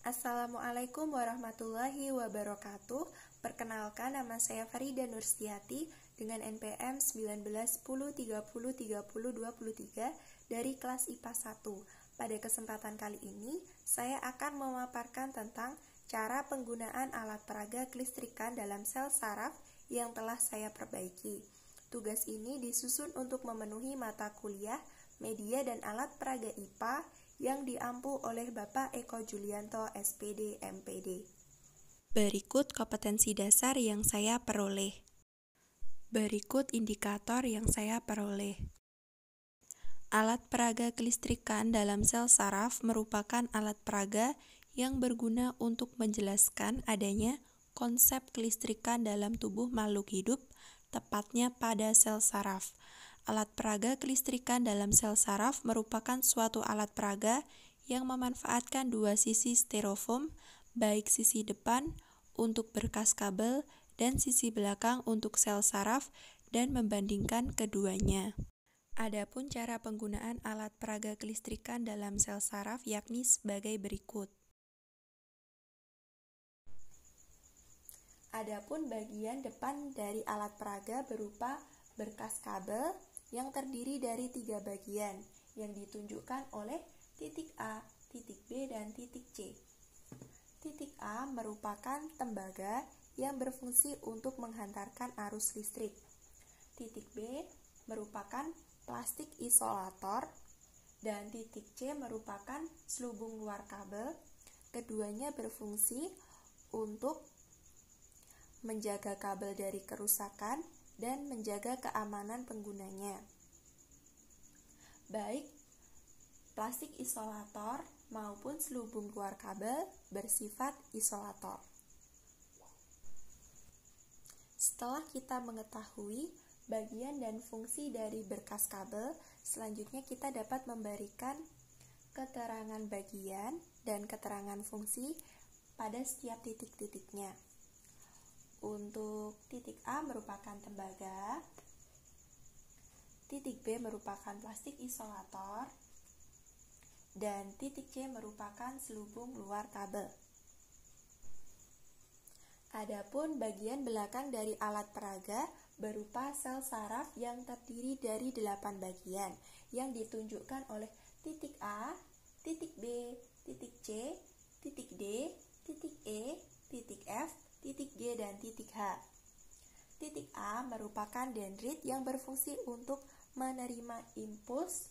Assalamualaikum warahmatullahi wabarakatuh. Perkenalkan, nama saya Farida Nurstiati dengan NPM 1910303023 dari kelas IPA 1. Pada kesempatan kali ini, saya akan memaparkan tentang cara penggunaan alat peraga kelistrikan dalam sel saraf yang telah saya perbaiki. Tugas ini disusun untuk memenuhi mata kuliah Media dan Alat Peraga IPA yang diampu oleh Bapak Eko Julianto, SPD, MPD. Berikut kompetensi dasar yang saya peroleh. Berikut indikator yang saya peroleh. Alat peraga kelistrikan dalam sel saraf merupakan alat peraga yang berguna untuk menjelaskan adanya konsep kelistrikan dalam tubuh makhluk hidup, tepatnya pada sel saraf. Alat peraga kelistrikan dalam sel saraf merupakan suatu alat peraga yang memanfaatkan dua sisi styrofoam, baik sisi depan untuk berkas kabel dan sisi belakang untuk sel saraf, dan membandingkan keduanya. Adapun cara penggunaan alat peraga kelistrikan dalam sel saraf yakni sebagai berikut. Adapun bagian depan dari alat peraga berupa berkas kabel yang terdiri dari 3 bagian yang ditunjukkan oleh titik A, titik B, dan titik C. Titik A merupakan tembaga yang berfungsi untuk menghantarkan arus listrik. Titik B merupakan plastik isolator dan titik C merupakan selubung luar kabel. Keduanya berfungsi untuk menjaga kabel dari kerusakan dan menjaga keamanan penggunanya. Baik plastik isolator maupun selubung luar kabel bersifat isolator. Setelah kita mengetahui bagian dan fungsi dari berkas kabel, selanjutnya kita dapat memberikan keterangan bagian dan keterangan fungsi pada setiap titik-titiknya. Untuk titik A merupakan tembaga, titik B merupakan plastik isolator, dan titik C merupakan selubung luar kabel. Adapun bagian belakang dari alat peraga berupa sel saraf yang terdiri dari 8 bagian yang ditunjukkan oleh titik A, titik B, titik C, titik D, titik E, titik F, titik G, dan titik H. Titik A merupakan dendrit yang berfungsi untuk menerima impuls.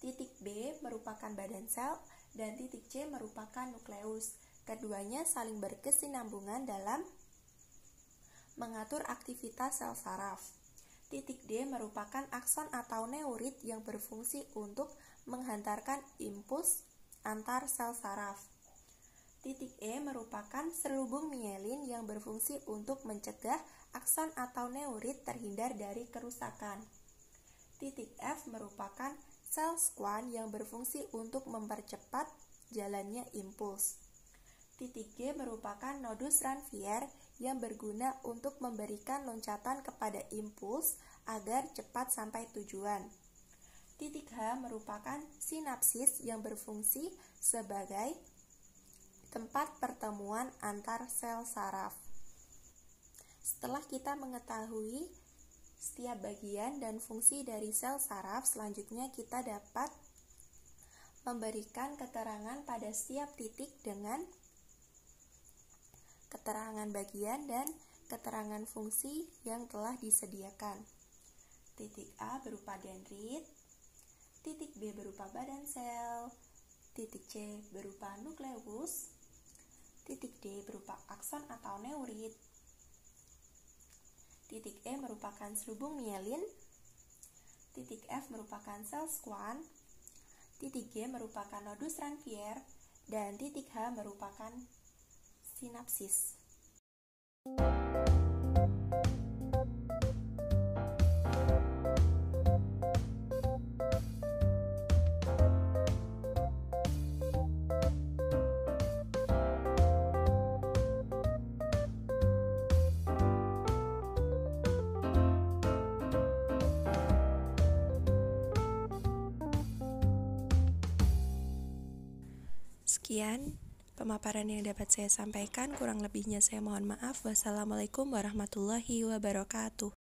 Titik B merupakan badan sel dan titik C merupakan nukleus. Keduanya saling berkesinambungan dalam mengatur aktivitas sel saraf. Titik D merupakan akson atau neurit yang berfungsi untuk menghantarkan impuls antar sel saraf. Titik E merupakan selubung mielin yang berfungsi untuk mencegah akson atau neurit terhindar dari kerusakan. Titik F merupakan sel squam yang berfungsi untuk mempercepat jalannya impuls. Titik G merupakan nodus Ranvier yang berguna untuk memberikan loncatan kepada impuls agar cepat sampai tujuan. Titik H merupakan sinapsis yang berfungsi sebagai tempat pertemuan antar sel saraf. Setelah kita mengetahui setiap bagian dan fungsi dari sel saraf, selanjutnya kita dapat memberikan keterangan pada setiap titik dengan keterangan bagian dan keterangan fungsi yang telah disediakan. Titik A berupa dendrit, titik B berupa badan sel, titik C berupa nukleus, titik D berupa akson atau neurit, titik E merupakan selubung mielin, titik F merupakan sel squam, titik G merupakan nodus Ranvier, dan titik H merupakan sinapsis. Sekian pemaparan yang dapat saya sampaikan. Kurang lebihnya saya mohon maaf. Wassalamualaikum warahmatullahi wabarakatuh.